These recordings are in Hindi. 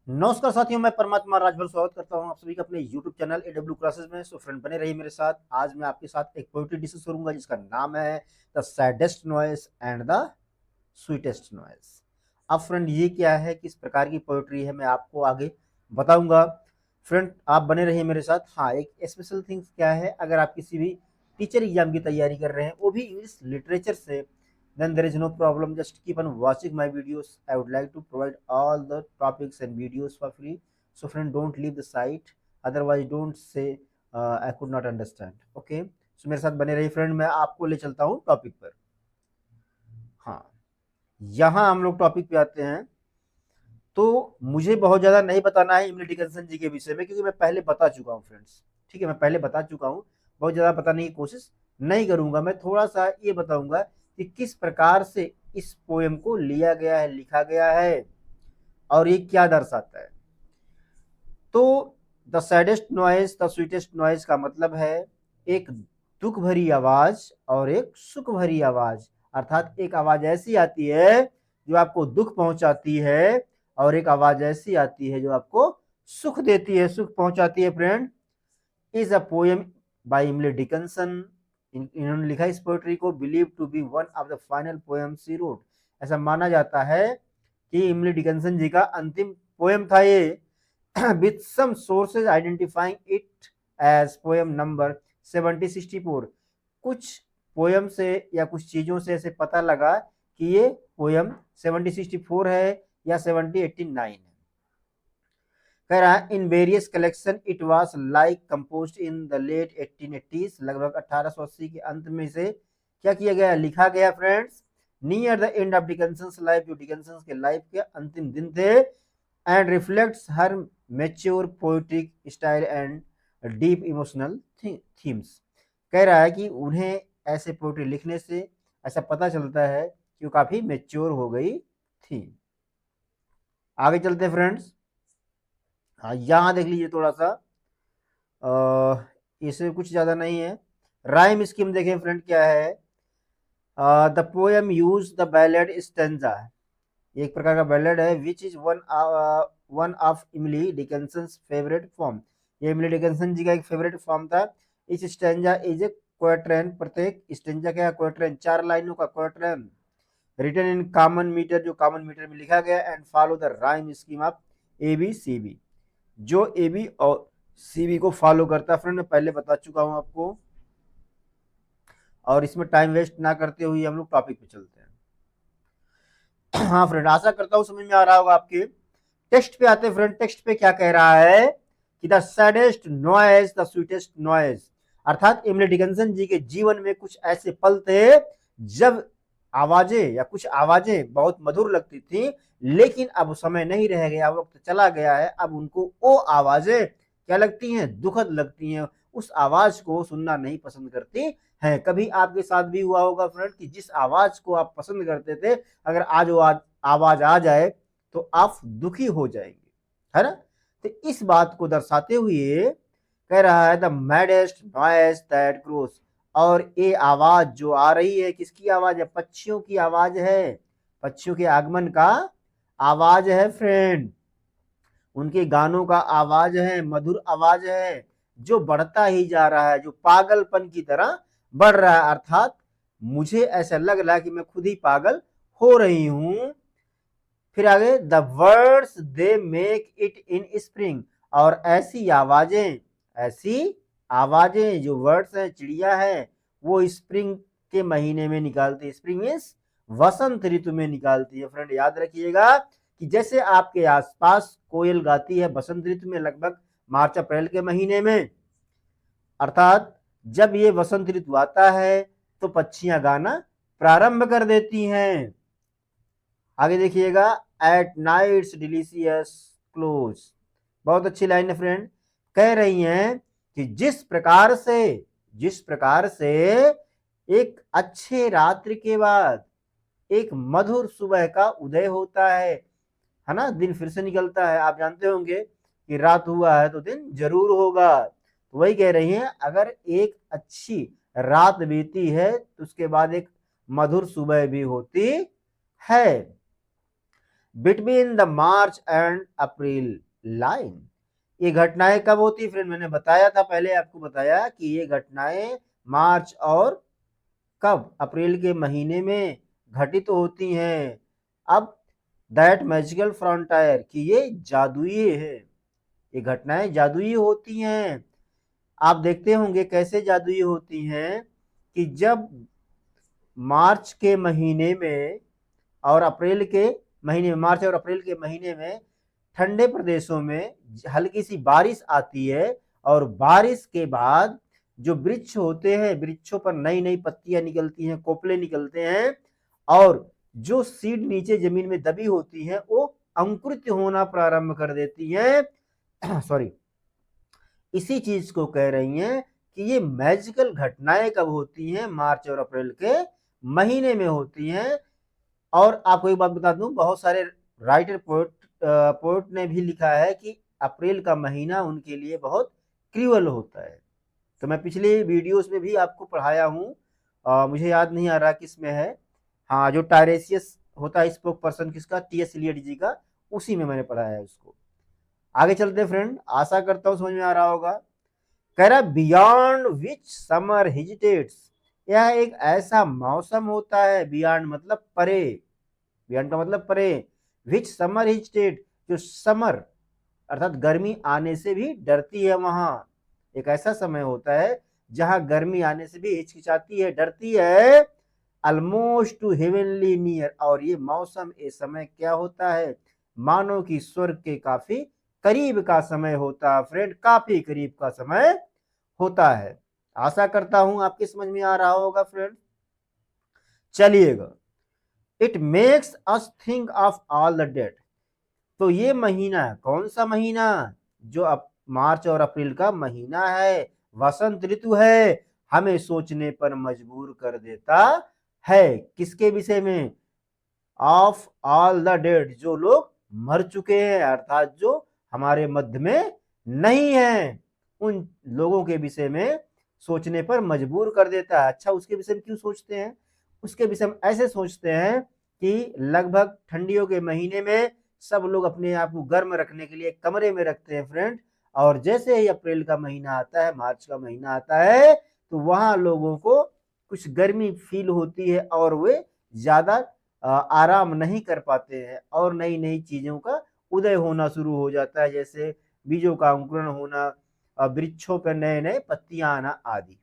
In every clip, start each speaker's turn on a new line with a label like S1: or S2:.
S1: नमस्कार साथियों, मैं परमात्मा राजभर स्वागत करता हूं आप सभी का अपने YouTube चैनल AW क्लासेस में। सो फ्रेंड बने रहिए मेरे साथ। आज मैं आपके साथ एक पोएट्री डिस्कस करूंगा जिसका नाम है the saddest noise and the sweetest noise. अब फ्रेंड ये क्या है, किस प्रकार की पोएट्री है, मैं आपको आगे बताऊंगा। फ्रेंड आप बने रहिए मेरे साथ। हाँ, एक स्पेशल थिंग्स क्या है, अगर आप किसी भी टीचर एग्जाम की तैयारी कर रहे हैं वो भी इंग्लिश लिटरेचर से, then there is no problem, just keep on watching my videos. I would like to provide all the topics and videos for free, so friend don't leave the site, otherwise don't say I could not understand. Okay, so मेरे साथ बने रहिए फ्रेंड, मैं आपको ले चलता हूँ टॉपिक पर। हाँ, यहाँ हम लोग टॉपिक पे आते हैं। तो मुझे बहुत ज़्यादा नहीं बताना है इमली डिकन्सन जी के विषय में, क्योंकि मैं पहले बता चुका हूँ फ्रेंड्स। ठीक है, मैं पहले बता चुका हूँ। बहुत ज़्यादा बताने की कोशिश नहीं करूँगा। मैं थोड़ा सा ये बताऊँगा कि किस प्रकार से इस पोएम को लिया गया है, लिखा गया है और ये क्या दर्शाता है। तो the saddest noise the sweetest noise का मतलब है एक दुख भरी आवाज और एक सुख भरी आवाज। अर्थात एक आवाज ऐसी आती है जो आपको दुख पहुंचाती है और एक आवाज ऐसी आती है जो आपको सुख देती है, सुख पहुंचाती है। Friend, is a poem by Emily Dickinson. इन्होंने लिखा इस पोएट्री को, believe to be one of the final poem she wrote. ऐसा माना जाता है कि इमली डिकन्सन जी का अंतिम पोएम था ये। with some sources identifying it as poem number 7064। कुछ पोएम से या कुछ चीजों से ऐसे पता लगा कि ये पोएम 7064 है या 7089 है। कह रहा है in various collection it was like composed in the late 1880s। लगभग 1880 के अंत में से क्या किया गया, लिखा गया friends, near the end of Dickinson's life, जो डिकन्सन्स के लाइफ के अंतिम दिन थे। And reflects her mature poetic style and deep emotional themes. कह रहा है कि उन्हें ऐसे पोएट्री लिखने से ऐसा पता चलता है कि वो काफी मैच्योर हो गई थी। आगे चलते फ्रेंड्स। हाँ, यहाँ देख लीजिए थोड़ा सा, इससे कुछ ज्यादा नहीं है। राइम स्कीम देखें फ्रेंड क्या है। The poem use the ballad stanza, एक प्रकार का बैलेड है, विच इज वन ऑफ इमली डिकन्सन्स फेवरेट फॉर्म। ये इमली डिकन्सन जी का एक फेवरेट फॉर्म था। इस स्टेंजा इज ए क्वाट्रेन, प्रत्येक स्टेंजा क्या है, क्वाट्रेन, 4 लाइनों का quatrain, written in common metre, जो कॉमन मीटर में लिखा गया, and follow the rhyme scheme of ABCB, जो AB और CB को फॉलो करता है। फ्रेंड मैं पहले बता चुका हूं आपको, और इसमें टाइम वेस्ट ना करते हुए हम लोग टॉपिक पे चलते हैं। हाँ फ्रेंड, आशा करता हूँ समझ में आ रहा होगा आपके। टेक्स्ट पे आते हैं फ्रेंड। टेक्स्ट पे क्या कह रहा है कि the saddest noise the sweetest noise. अर्थात इमली डिकन्सन जी के जीवन में कुछ ऐसे पल थे जब आवाजें या कुछ आवाजें बहुत मधुर लगती थी, लेकिन अब समय नहीं रह गया, वक्त चला गया है। अब उनको वो आवाजें क्या लगती हैं, दुखद लगती हैं। उस आवाज को सुनना नहीं पसंद करती हैं। कभी आपके साथ भी हुआ होगा फ्रेंड कि जिस आवाज को आप पसंद करते थे, अगर आज वो आवाज आ जाए तो आप दुखी हो जाएंगे, है ना। तो इस बात को दर्शाते हुए कह रहा है द मैडेस्ट नॉइज दैट ग्रोस। और ये आवाज जो आ रही है, किसकी आवाज है, पक्षियों की आवाज है, पक्षियों के आगमन का आवाज है फ्रेंड, उनके गानों का आवाज है, मधुर आवाज है, जो बढ़ता ही जा रहा है, जो पागलपन की तरह बढ़ रहा है। अर्थात मुझे ऐसा लग रहा है कि मैं खुद ही पागल हो रही हूं। फिर आगे, the words they make it in spring. और ऐसी आवाजें जो वर्ड्स हैं, चिड़िया है, वो स्प्रिंग के महीने में निकालती है। स्प्रिंग मीन्स वसंत ऋतु में निकालती है। फ्रेंड याद रखिएगा कि जैसे आपके आसपास कोयल गाती है बसंत ऋतु में, लगभग मार्च अप्रैल के महीने में, अर्थात जब ये वसंत ऋतु आता है तो पक्षियां गाना प्रारंभ कर देती हैं। आगे देखिएगा, एट नाइट्स डिलीशियस क्लोज। बहुत अच्छी लाइन है फ्रेंड। कह रही हैं कि जिस प्रकार से एक अच्छे रात्रि के बाद एक मधुर सुबह का उदय होता है ना, दिन फिर से निकलता है। आप जानते होंगे कि रात हुआ है तो दिन जरूर होगा। तो वही कह रही हैं, अगर एक अच्छी रात बीती है तो उसके बाद एक मधुर सुबह भी होती है। Between the March and April line. ये घटनाएं कब होती फ्रेंड, मैंने बताया था पहले आपको बताया कि ये घटनाएं मार्च और कब अप्रैल के महीने में घटित होती हैं। अब दैट मैजिकल फ्रंटायर कि ये जादुई है, ये घटनाएं जादुई होती हैं। आप देखते होंगे कैसे जादुई होती हैं कि जब मार्च के महीने में और अप्रैल के महीने में, मार्च और अप्रैल के महीने में ठंडे प्रदेशों में हल्की सी बारिश आती है और बारिश के बाद जो वृक्ष होते हैं, वृक्षों पर नई नई पत्तियां निकलती हैं, कोपले निकलते हैं और जो सीड नीचे जमीन में दबी होती हैं वो अंकुरित होना प्रारंभ कर देती हैं। सॉरी, इसी चीज को कह रही हैं कि ये मैजिकल घटनाएं कब होती हैं, मार्च और अप्रैल के महीने में होती हैं। और आपको एक बात बता दूं, बहुत सारे राइटर पोएट ने भी लिखा है कि अप्रैल का महीना उनके लिए बहुत क्रूअल होता है। तो मैं पिछले वीडियोस में भी आपको पढ़ाया हूँ, मुझे याद नहीं आ रहा किस में है। हाँ, जो टायरेसियस होता है स्पोक पर्सन किसका, टी.एस. इलियट जी का, उसी में मैंने पढ़ाया है उसको। आगे चलते फ्रेंड, आशा करता हूँ समझ में आ रहा होगा। कह रहा बियॉन्ड विच समर हेजिटेट्स, यह एक ऐसा मौसम होता है, बियॉन्ड मतलब परे, बियॉन्ड का मतलब परे, विच समर हेजिटेट जो समर अर्थात गर्मी आने से भी डरती है, वहां एक ऐसा समय होता है जहां गर्मी आने से भी हिचकिचाती है, डरती है। ऑलमोस्ट टू हेवनली नियर, और ये मौसम, ये समय क्या होता है, मानो कि स्वर्ग के काफी करीब का समय होता है फ्रेंड, काफी करीब का समय होता है। आशा करता हूं आपके समझ में आ रहा होगा फ्रेंड। चलिएगा, it makes us think of all the dead. तो ये महीना कौन सा महीना, जो अब मार्च और अप्रैल का महीना है, वसंत ऋतु है, हमें सोचने पर मजबूर कर देता है। किसके विषय में, ऑफ ऑल द डेड, जो लोग मर चुके हैं अर्थात जो हमारे मध्य में नहीं है, उन लोगों के विषय में सोचने पर मजबूर कर देता है। अच्छा, उसके विषय में क्यों सोचते हैं, उसके विषय में ऐसे सोचते हैं कि लगभग ठंडियों के महीने में सब लोग अपने आप को गर्म रखने के लिए कमरे में रखते हैं फ्रेंड, और जैसे ही अप्रैल का महीना आता है, मार्च का महीना आता है, तो वहां लोगों को कुछ गर्मी फील होती है और वे ज्यादा आराम नहीं कर पाते हैं और नई नई चीजों का उदय होना शुरू हो जाता है, जैसे बीजों का अंकुरण होना, वृक्षों पर नए नए पत्तियां आना आदि।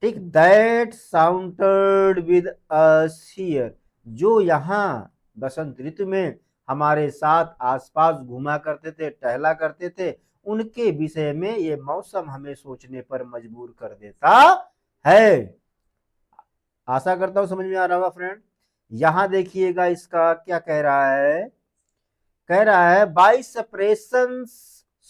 S1: ठीक, that sounded with us here, जो यहाँ बसंत ऋतु में हमारे साथ आसपास घूमा करते थे, टहला करते थे, उनके विषय में ये मौसम हमें सोचने पर मजबूर कर देता है। आशा करता हूं समझ में आ रहा होगा फ्रेंड। यहां देखिएगा इसका क्या कह रहा है, कह रहा है by suppression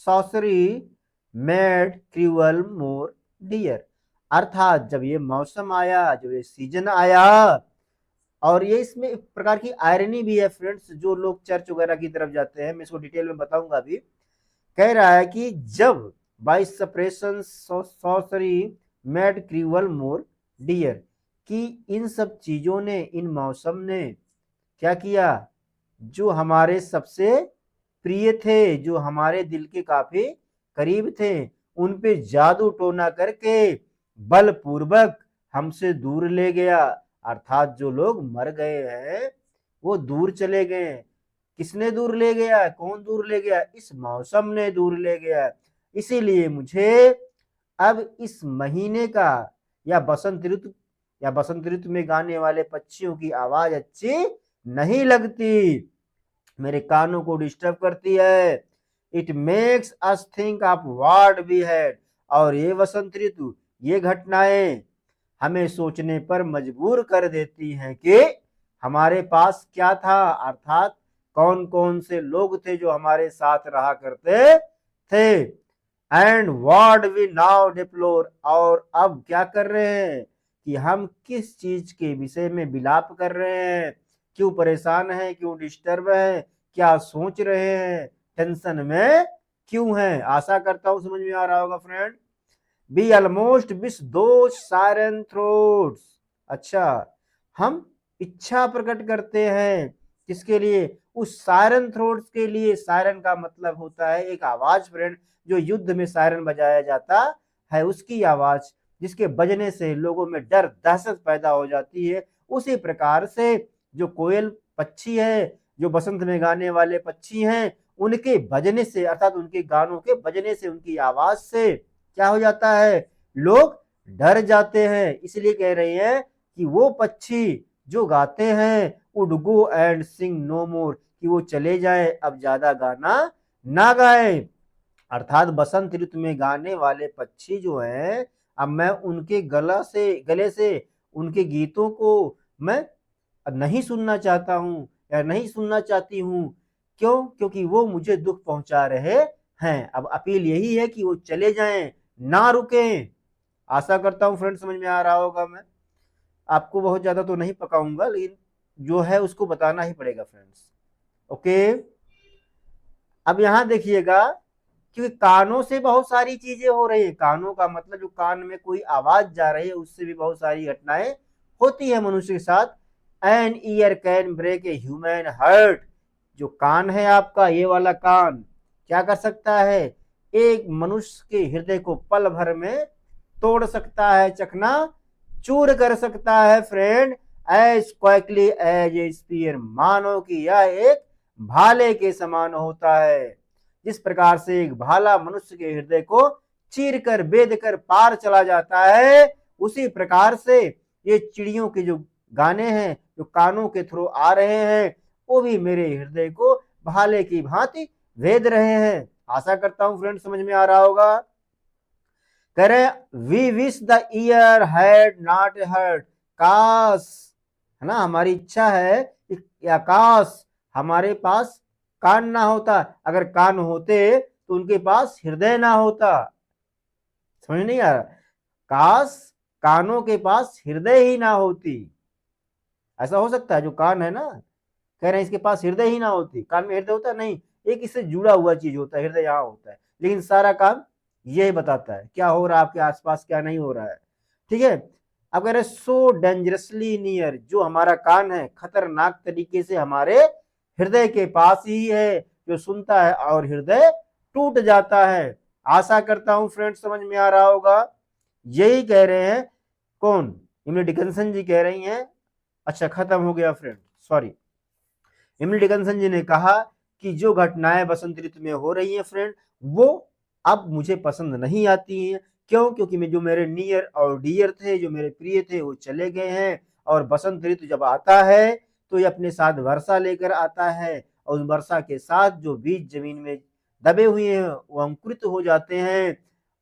S1: sorcery made cruel more dear, अर्थात जब ये मौसम आया, जब ये सीजन आया, और ये इसमें एक प्रकार की आयरनी भी है फ्रेंड्स, जो लोग चर्च वगैरह की तरफ जाते हैं, मैं इसको डिटेल में बताऊंगा अभी। कह रहा है कि जब by suppression sorcery made cruel more dear, कि इन सब चीजों ने, इन मौसम ने क्या किया, जो हमारे सबसे प्रिय थे, जो हमारे दिल के काफी करीब थे, उन पे जादू टोना करके बलपूर्वक हमसे दूर ले गया। अर्थात जो लोग मर गए हैं वो दूर चले गए। किसने दूर ले गया, कौन दूर ले गया, इस मौसम ने दूर ले गया। इसीलिए मुझे अब इस महीने का या बसंत ऋतु, या बसंत ऋतु में गाने वाले पक्षियों की आवाज अच्छी नहीं लगती, मेरे कानों को डिस्टर्ब करती है। It makes us think of what we had, और ये वसंत ऋतु, ये घटनाएं हमें सोचने पर मजबूर कर देती हैं कि हमारे पास क्या था, अर्थात कौन कौन से लोग थे जो हमारे साथ रहा करते थे। एंड व्हाट वी नाउ डिप्लोर, और अब क्या कर रहे हैं कि हम किस चीज के विषय में विलाप कर रहे हैं, क्यों परेशान हैं, क्यों डिस्टर्ब हैं, क्या सोच रहे हैं, टेंशन में क्यों हैं। आशा करता हूं समझ में आ रहा होगा फ्रेंड। बी ऑलमोस्ट विश दो सायरन थ्रोट्स, अच्छा, हम इच्छा प्रकट करते हैं किसके लिए? उस सायरन थ्रोट्स के लिए। सायरन का मतलब होता है एक आवाज फ्रेंड, जो युद्ध में सायरन बजाया जाता है उसकी आवाज, जिसके बजने से लोगों में डर दहशत पैदा हो जाती है। उसी प्रकार से जो कोयल पक्षी है, जो बसंत में गाने वाले पक्षी हैं, उनके बजने से अर्थात उनके गानों के बजने से, उनकी आवाज से क्या हो जाता है? लोग डर जाते हैं। इसलिए कह रहे हैं कि वो पक्षी जो गाते हैं would go and sing no more, कि वो चले जाए, अब ज्यादा गाना ना गाए। अर्थात बसंत ऋतु में गाने वाले पक्षी जो हैं, अब मैं उनके गले से उनके गीतों को मैं नहीं सुनना चाहता हूँ या नहीं सुनना चाहती हूँ। क्यों? क्योंकि वो मुझे दुख पहुंचा रहे हैं। अब अपील यही है कि वो चले जाएं, ना रुकें। आशा करता हूँ फ्रेंड समझ में आ रहा होगा। मैं आपको बहुत ज्यादा तो नहीं पकाऊंगा, लेकिन जो है उसको बताना ही पड़ेगा फ्रेंड्स। ओके, अब यहां देखिएगा, क्योंकि कानों से बहुत सारी चीजें हो रही है। कानों का मतलब जो कान में कोई आवाज जा रही है, उससे भी बहुत सारी घटनाएं होती है मनुष्य के साथ। An year can break a human heart, जो कान है आपका, ये वाला कान क्या कर सकता है? एक मनुष्य के हृदय को पल भर में तोड़ सकता है, चकना चूर कर सकता है friend. As quickly as a spear, मानो कि यह एक भाले के समान होता है। जिस प्रकार से एक भाला मनुष्य के हृदय को चीर कर बेद कर पार चला जाता है, उसी प्रकार से ये चिड़ियों के जो गाने हैं, जो कानों के थ्रू आ रहे हैं, वो भी मेरे हृदय को भाले की भांति भेद रहे हैं। आशा करता हूं फ्रेंड समझ में आ रहा होगा। कह रहे we wish the year had not hurt, काश, है ना, हमारी इच्छा है कि आकाश हमारे पास कान ना होता। अगर कान होते तो उनके पास हृदय ना होता। समझ नहीं आ रहा? काश कानों के पास हृदय ही ना होती। ऐसा हो सकता है? जो कान है ना, कह रहे हैं इसके पास हृदय ही ना होती। कान में हृदय होता है? नहीं, एक इससे जुड़ा हुआ चीज होता है, हृदय यहाँ होता है, लेकिन सारा काम यही बताता है क्या हो रहा है आपके आसपास, क्या नहीं हो रहा है। ठीक है। अब कह रहे सो डेंजरसली नियर, जो हमारा कान है खतरनाक तरीके से हमारे हृदय के पास ही है, जो सुनता है और हृदय टूट जाता है। आशा करता हूं फ्रेंड समझ में आ रहा होगा। यही कह रहे हैं कौन? इमली डिकन्सन जी कह रही हैं। अच्छा, खत्म हो गया फ्रेंड, सॉरी। इमली डिकन्सन जी ने कहा कि जो घटनाएं बसंत ऋतु में हो रही हैं फ्रेंड, वो अब मुझे पसंद नहीं आती हैं। क्यों? क्योंकि मैं जो मेरे नियर और डियर थे, जो मेरे प्रिय थे, वो चले गए हैं। और बसंत ऋतु जब आता है तो ये अपने साथ वर्षा लेकर आता है, और उस वर्षा के साथ जो बीज जमीन में दबे हुए हैं वो अंकुरित हो जाते हैं,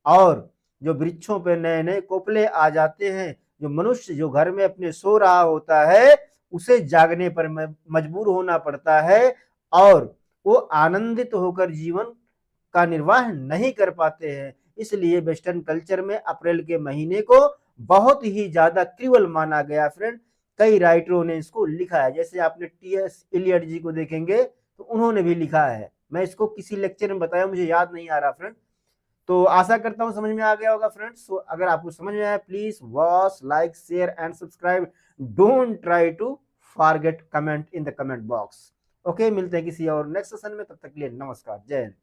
S1: और जो वृक्षों पे नए नए कोपले आ जाते हैं। जो मनुष्य जो घर में अपने सो रहा होता है, उसे जागने पर मजबूर होना पड़ता है, और वो आनंदित होकर जीवन का निर्वाह नहीं कर पाते हैं। इसलिए वेस्टर्न कल्चर में अप्रैल के महीने को बहुत ही ज्यादा क्रूअल माना गया फ्रेंड। कई राइटरों ने इसको लिखा है, जैसे आपने टी.एस. इलियट जी को देखेंगे तो उन्होंने भी लिखा है। मैं इसको किसी लेक्चर में बताया, मुझे याद नहीं आ रहा फ्रेंड। तो आशा करता हूं समझ में आ गया होगा फ्रेंड्स। तो अगर आपको समझ में आया, please watch, like, share and subscribe. Don't try to forget comment in the comment box. Okay, मिलते हैं किसी और नेक्स्ट सेशन में। तब तक के लिए नमस्कार, जय हिंद।